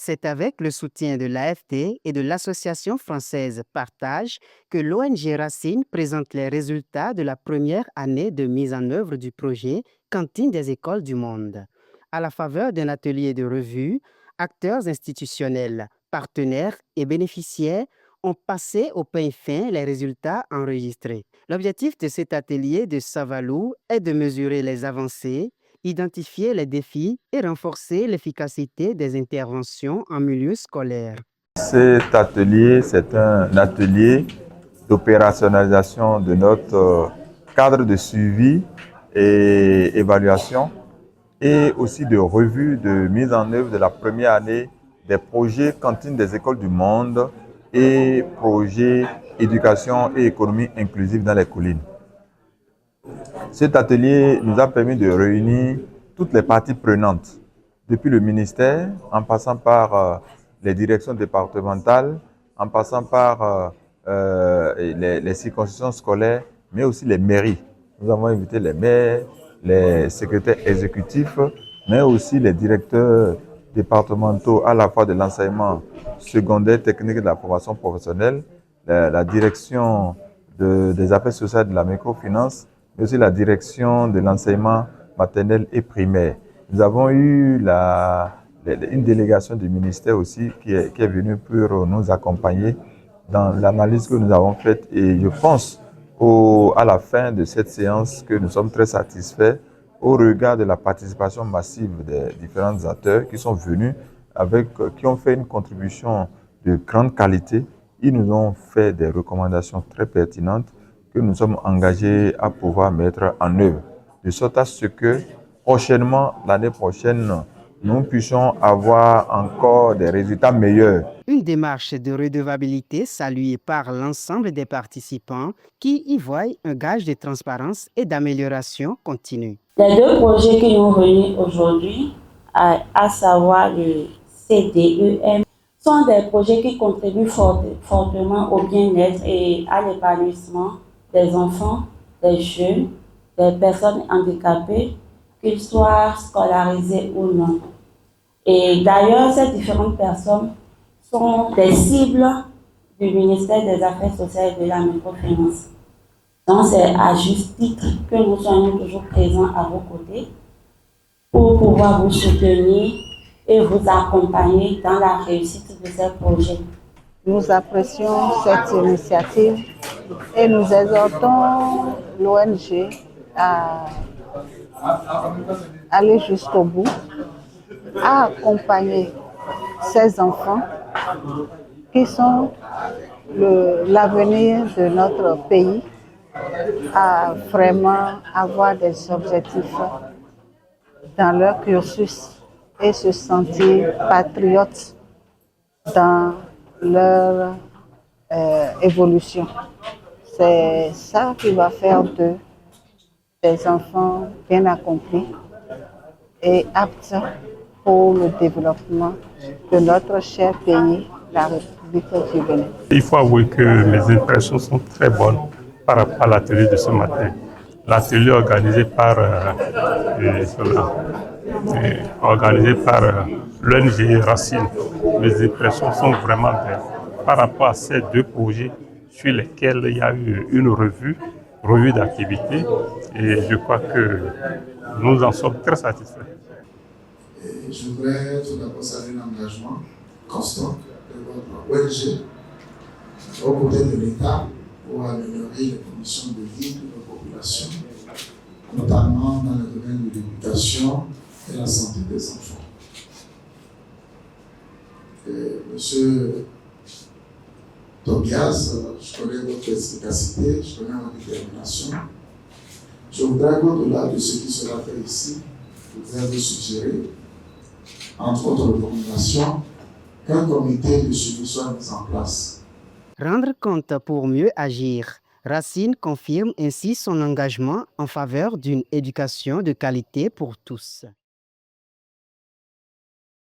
C'est avec le soutien de l'AFD et de l'association française Partage que l'ONG Racine présente les résultats de la première année de mise en œuvre du projet Cantine des écoles du monde. À la faveur d'un atelier de revue, acteurs institutionnels, partenaires et bénéficiaires ont passé au pain fin les résultats enregistrés. L'objectif de cet atelier de Savalou est de mesurer les avancées, identifier les défis et renforcer l'efficacité des interventions en milieu scolaire. Cet atelier, c'est un atelier d'opérationnalisation de notre cadre de suivi et évaluation et aussi de revue de mise en œuvre de la première année des projets Cantine des écoles du monde et projets éducation et économie inclusive dans les collines. Cet atelier nous a permis de réunir toutes les parties prenantes, depuis le ministère, en passant par les directions départementales, en passant par les circonscriptions scolaires, mais aussi les mairies. Nous avons invité les maires, les secrétaires exécutifs, mais aussi les directeurs départementaux à la fois de l'enseignement secondaire, technique et de la formation professionnelle, la direction des affaires sociales de la microfinance, mais aussi la direction de l'enseignement maternel et primaire. Nous avons eu une délégation du ministère aussi qui est venue pour nous accompagner dans l'analyse que nous avons faite et je pense à la fin de cette séance que nous sommes très satisfaits au regard de la participation massive des différents acteurs qui sont venus qui ont fait une contribution de grande qualité. Ils nous ont fait des recommandations très pertinentes que nous sommes engagés à pouvoir mettre en œuvre, de sorte à ce que prochainement, l'année prochaine, nous puissions avoir encore des résultats meilleurs. Une démarche de redevabilité saluée par l'ensemble des participants qui y voient un gage de transparence et d'amélioration continue. Les deux projets qui nous réunissent aujourd'hui, à savoir le CDEM, sont des projets qui contribuent fortement au bien-être et à l'épanouissement des enfants, des jeunes, des personnes handicapées, qu'ils soient scolarisés ou non. Et d'ailleurs, ces différentes personnes sont des cibles du ministère des Affaires sociales et de la microfinance. Donc, c'est à juste titre que nous soyons toujours présents à vos côtés pour pouvoir vous soutenir et vous accompagner dans la réussite de ces projets. Nous apprécions cette initiative et nous exhortons l'ONG à aller jusqu'au bout, à accompagner ces enfants qui sont l'avenir de notre pays, à vraiment avoir des objectifs dans leur cursus et se sentir patriotes dans leur évolution. C'est ça qui va faire d'eux des enfants bien accomplis et aptes pour le développement de notre cher pays, la République du Bénin. Il faut avouer que mes impressions sont très bonnes par rapport à l'atelier de ce matin. L'atelier organisé par l'ONG Racine. Mes impressions sont vraiment belles par rapport à ces deux projets sur lesquels il y a eu une revue d'activité et je crois que nous en sommes très satisfaits. Et je voudrais tout d'abord saluer l'engagement constant de votre ONG aux côtés de l'État pour améliorer les conditions de vie de nos populations, notamment dans le domaine de l'éducation et la santé des enfants. Monsieur Tobias, je connais votre efficacité, je connais votre détermination. Je voudrais qu'au-delà de ce qui sera fait ici, je voudrais vous suggérer, entre autres recommandations, qu'un comité de suivi soit mis en place. Rendre compte pour mieux agir. Racine confirme ainsi son engagement en faveur d'une éducation de qualité pour tous.